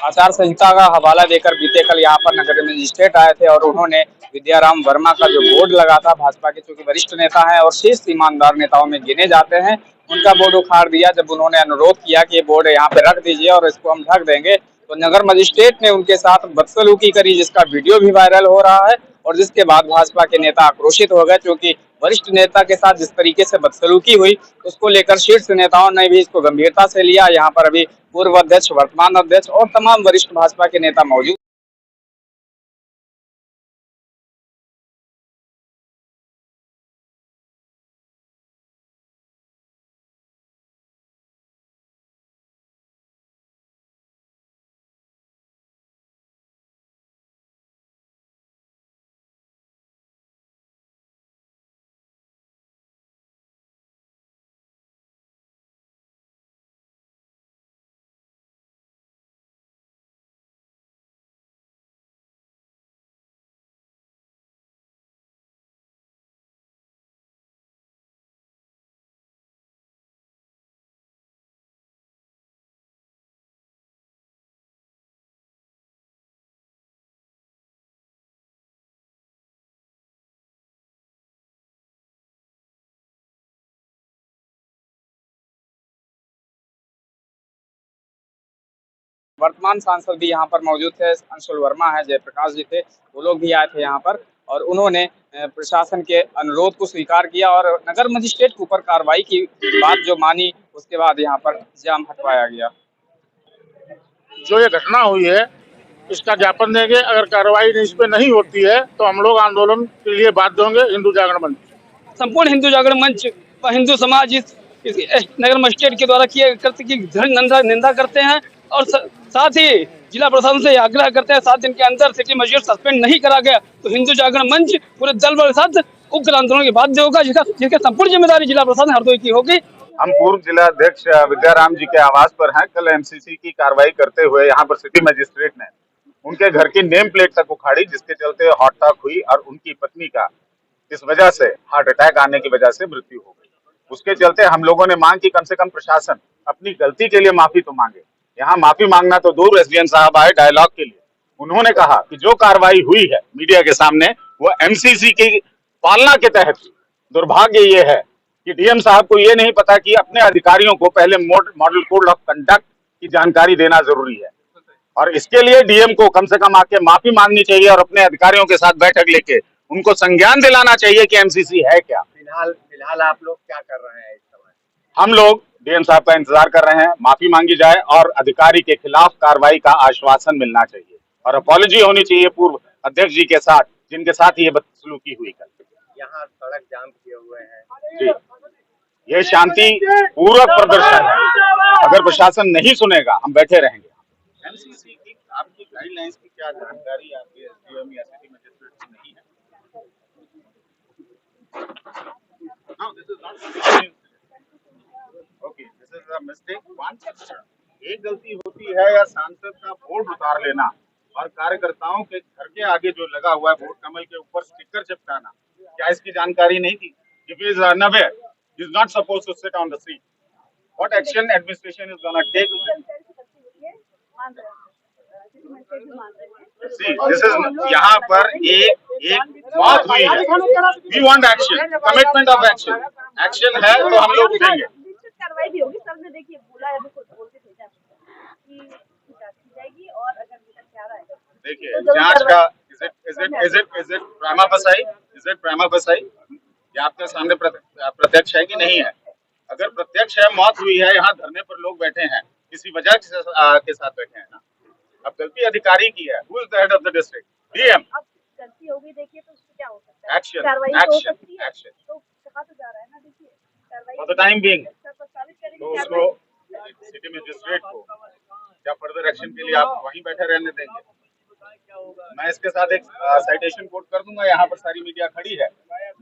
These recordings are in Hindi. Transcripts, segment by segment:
आचार संहिता का हवाला देकर बीते कल यहाँ पर नगर मजिस्ट्रेट आए थे और उन्होंने विद्याराम वर्मा का जो बोर्ड लगा था, भाजपा के चूंकि वरिष्ठ नेता हैं और शीर्ष ईमानदार नेताओं में गिने जाते हैं, उनका बोर्ड उखाड़ दिया। जब उन्होंने अनुरोध किया कि ये बोर्ड यहाँ पे रख दीजिए और इसको हम ढक देंगे, तो नगर मजिस्ट्रेट ने उनके साथ बदसलूकी करी, जिसका वीडियो भी वायरल हो रहा है। और जिसके बाद भाजपा के नेता आक्रोशित हो गए, क्योंकि वरिष्ठ नेता के साथ जिस तरीके से बदसलूकी हुई, उसको लेकर शीर्ष नेताओं ने भी इसको गंभीरता से लिया। यहाँ पर अभी पूर्व अध्यक्ष, वर्तमान अध्यक्ष और तमाम वरिष्ठ भाजपा के नेता मौजूद। वर्तमान सांसद भी यहाँ पर मौजूद थे, अंशुल वर्मा है, जयप्रकाश जी थे, वो लोग भी आए थे यहाँ पर। और उन्होंने प्रशासन के अनुरोध को स्वीकार किया और नगर मजिस्ट्रेट के ऊपर कार्रवाई की बात जो मानी, उसके बाद यहाँ पर जाम हटवाया गया। जो ये घटना हुई है इसका ज्ञापन देंगे। अगर कार्रवाई इस पे नहीं होती है तो हम लोग आंदोलन के लिए बाध्य होंगे। हिंदू जागरण मंच, संपूर्ण हिंदू जागरण मंच व हिंदू समाज इस नगर मजिस्ट्रेट के द्वारा किए कृत्य की निंदा करते हैं और साथ ही जिला प्रशासन से आग्रह करते हैं 7 दिन के अंदर सिटी मजिस्ट्रेट सस्पेंड नहीं करा गया तो हिंदू जागरण मंच पूरे दल बल के साथ उग्र आंदोलन के बाध्य होगा, जिसकी संपूर्ण जिम्मेदारी जिला प्रशासन हरदोई की होगी। हम पूर्व जिला अध्यक्ष विद्याराम जी के आवास पर हैं। कल एमसीसी की कार्रवाई करते हुए यहाँ पर सिटी मजिस्ट्रेट ने उनके घर की नेम प्लेट तक उखाड़ी, जिसके चलते हॉट टॉक हुई और उनकी पत्नी का इस वजह से हार्ट अटैक आने की वजह से मृत्यु हो गई। उसके चलते हम लोगों ने मांग की कम से कम प्रशासन अपनी गलती के लिए माफी तो मांगे। यहाँ माफी मांगना तो दूर, एसडीएम साहब आए डायलॉग के लिए। उन्होंने कहा कि जो कार्रवाई हुई है मीडिया के सामने वो एमसीसी की पालना के तहत। दुर्भाग्य ये है कि डीएम साहब को ये नहीं पता कि अपने अधिकारियों को पहले मॉडल कोड ऑफ कंडक्ट की जानकारी देना जरूरी है, और इसके लिए डीएम को कम से कम आके माफी मांगनी चाहिए और अपने अधिकारियों के साथ बैठक लेके उनको संज्ञान दिलाना चाहिए कि एमसीसी है क्या। फिलहाल आप लोग क्या कर रहे हैं इस समय? हम लोग डीएम साहब का इंतजार कर रहे हैं, माफी मांगी जाए और अधिकारी के खिलाफ कार्रवाई का आश्वासन मिलना चाहिए और अपॉलॉजी होनी चाहिए पूर्व अध्यक्ष जी के साथ, जिनके साथ ये बदसलूकी हुई कल। यहाँ सड़क जाम किए हुए हैं जी, ये शांति पूर्वक प्रदर्शन है। अगर प्रशासन नहीं सुनेगा हम बैठे रहेंगे। एमसीसी की आपकी गाइडलाइंस की क्या जानकारी आपके एसडीएम या सिटी मजिस्ट्रेट को नहीं है? No, this is not okay. This is a mistake. Once एक गलती होती है या सांसद का बोर्ड उतार लेना और कार्यकर्ताओं के घर के आगे जो लगा हुआ है वोट कमल के ऊपर स्टिकर चिपकाना, क्या इसकी जानकारी नहीं थी? If he is unaware, he is not supposed to sit on the seat. What action administration is gonna take? See, this is यहाँ पर एक मौत हुई है। We want action, commitment of action. Action है तो हम लोग उठेंगे। कार्रवाई भी होगी। सर ने देखिए बोला है, अभी बोल के भेजा कि जांच की जाएगी और अगर क्या रहा है देखिए जांच का is it prima facie? Is it prima facie? ये आपके सामने प्रत्यक्ष है कि नहीं है? अगर प्रत्यक्ष है, मौत हुई है, यहाँ धरने पर लोग बैठे हैं, किसी वजह के साथ बैठे हैं ना। अब गलती अधिकारी की है। Who is the head of the district? DM. अब गलती होगी देखिए तो उसमें क्या हो सकता है? Action. कार्रवाई हो Action. सकती है। Action. तो कहाँ से जा रहा है ना, देखिए कार्रवाई For the time being. प्रस्तावित तो करेंगे उसको सिटी मजिस्ट्रेट को क्या फर्दर एक्शन के लिए आप वहीं बैठे रहने देंगे? मैं इसके साथ एक साइटेशन कोट कर दूंगा। यहाँ पर सारी मीडिया खड़ी है।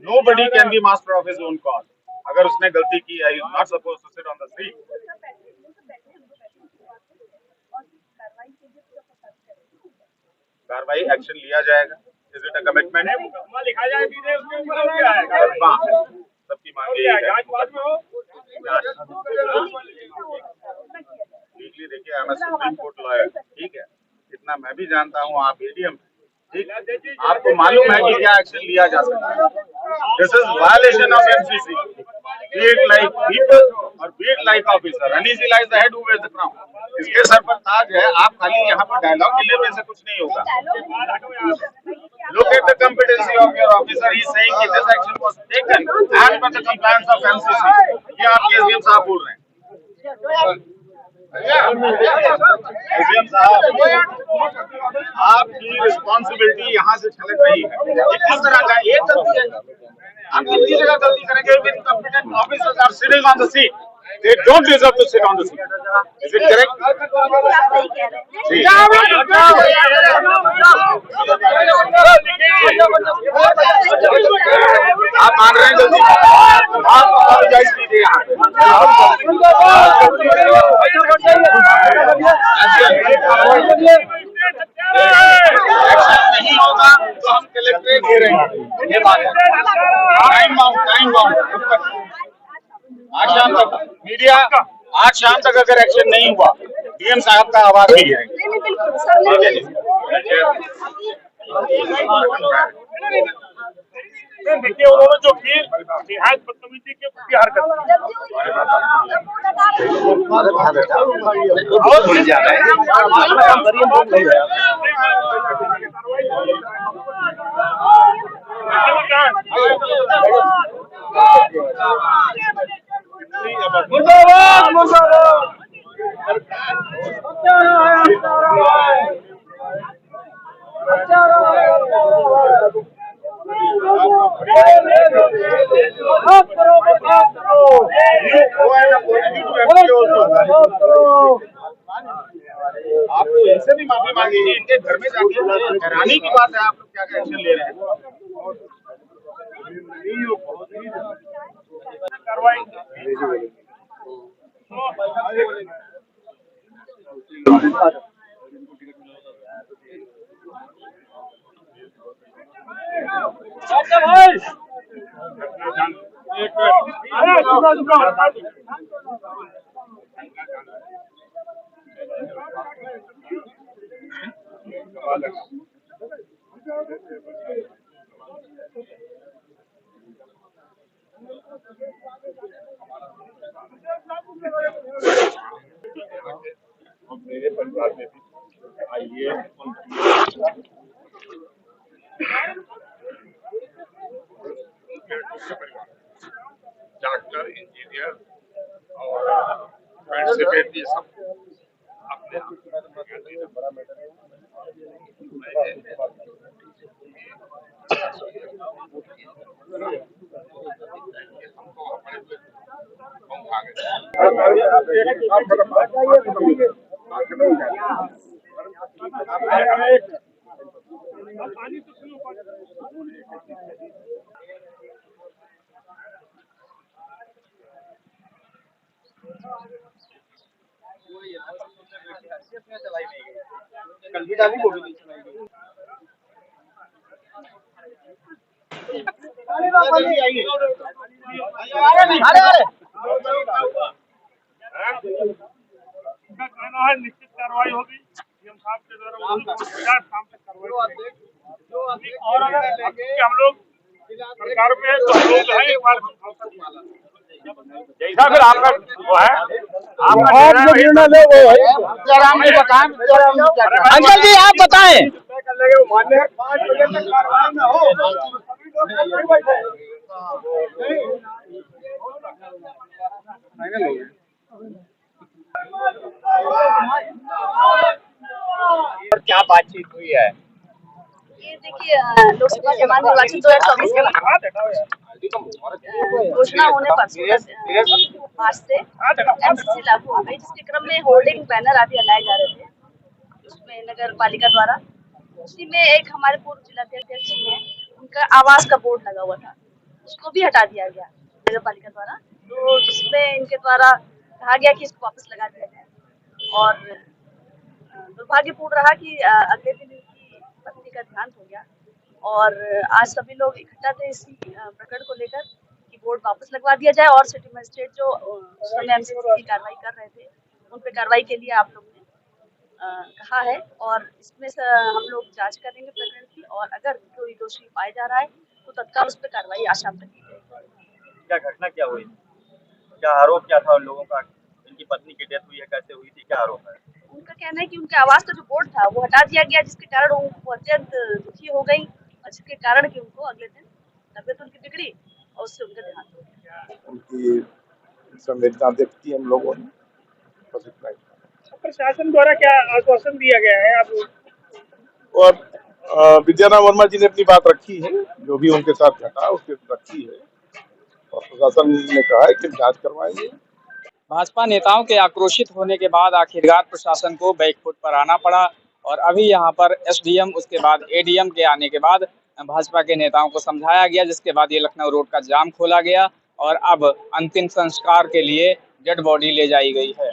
Nobody can be master of his own cause. अगर उसने गलती की है, he is not supposed to sit on the seat. कार्रवाई एक्शन लिया जाएगा। Is it a commitment? लिखा जाए सबकी मांग यही है। देखिए, I am a supreme court lawyer, ठीक है। भी जानता हूँ आप एडीएम, ठीक, आपको मालूम है कि क्या एक्शन लिया जा सकता है। This is violation of MCC, be it like people or be it like officer, and easy lies the head who wears the crown। इसके सर पर ताज है, आप खाली यहाँ पर डायलॉग के लेने से कुछ नहीं होगा। Look at the competency of your officer. He is saying that this action was taken as per the compliance of MCC. ये आपके एसडीएम साहब बोल रहे हैं। एसडीएम साहब, आपकी रिस्पॉन्सिबिलिटी यहाँ से छलक रही है। ये किस तरह का एक गलती है? आप कितनी जगह गलती करेंगे? When competent officers are sitting on the seat, they don't deserve to sit on the seat. Is it correct? आप मान रहे हैं गलती? आप apologize कीजिए यहाँ। नहीं होगा तो हम कलेक्ट्रेट दे रहे हैं, ये बात है। टाइम बाउंड आज शाम तक मीडिया, आज शाम तक अगर एक्शन नहीं हुआ, डीएम साहब का आवाज भी है। देखिए उन्होंने जो की निहायत बदतमीजी के हरकत आपको इनसे भी माफी मांगी, इनके घर में जाके हैरानी की बात है, आप लोग क्या क्या एक्शन ले रहे हैं। कार्रवाई मेरे परिवार में भी आइए, डॉक्टर, इंजीनियर और सेक्रेटरी सब अपने कल भी डाली फोटो नहीं चलाई गई। उनका कहना है निश्चित कार्रवाई होगी, सीएम साहब के द्वारा शाम तक कार्रवाई और अगर हम लोग सरकार में तो हम लोग है एक बार जैसा फिर आपका वो है, आपका निर्णय ले वो है। अंकल जी आप बताएं। मान्य है 5 बजे तक कार्रवाई न हो। और क्या बातचीत हुई है? ये देखिए लोकसभा समाज निर्वाचन 2024 के घोषणा होने पर 16 मार्च से एमसीसी लागू हो गई, जिसके क्रम में होर्डिंग बैनर आदि लगाए जा रहे थे उसमें नगर पालिका द्वारा। उसी में एक हमारे पूर्व जिलाध्यक्ष जी हैं, उनका आवास का बोर्ड लगा हुआ था, उसको भी हटा दिया गया नगर पालिका द्वारा। तो जिसमें इनके द्वारा कहा गया कि इसको वापस लगा दिया जाए और दुर्भाग्यपूर्ण रहा कि अगले दिन इनकी पत्नी का देहांत हो गया और आज सभी लोग इकट्ठा थे इसी प्रकरण को लेकर कि बोर्ड वापस लगवा दिया जाए और सिटी मजिस्ट्रेट जो उस समय एमसीसी की कार्रवाई कर रहे थे उन पे कार्रवाई के लिए आप लोग ने कहा है और इसमें से हम लोग जांच करेंगे प्रकरण की और अगर कोई दोषी पाया जा रहा है तो तत्काल उस पर कार्रवाई आज शाम तक की जाएगी। क्या घटना क्या हुई, क्या आरोप क्या था उन लोगों का, इनकी पत्नी की डेथ हुई है, कैसे हुई थी, क्या आरोप है? उनका कहना है कि उनके आवास का जो बोर्ड था वो हटा दिया गया, जिसके कारण वो अत्यंत दुखी हो गई और जिसके कारण कि उनको अगले दिन तबियत उनकी बिगड़ी और उससे उनका देहांत हो गया। उनकी संवेदना व्यक्त की हम लोगों ने, बस इतना ही। प्रशासन द्वारा क्या आश्वासन दिया गया है आप? और विद्याराम वर्मा जी ने अपनी बात रखी है, जो भी उनके साथ घटा उसकी रखी है और प्रशासन ने कहा है कि जांच करवाएंगे। भाजपा नेताओं के आक्रोशित होने के बाद आखिरकार प्रशासन को बैकफुट पर आना पड़ा और अभी यहाँ पर एसडीएम उसके बाद एडीएम के आने के बाद भाजपा के नेताओं को समझाया गया, जिसके बाद ये लखनऊ रोड का जाम खोला गया और अब अंतिम संस्कार के लिए डेड बॉडी ले जाई गई है।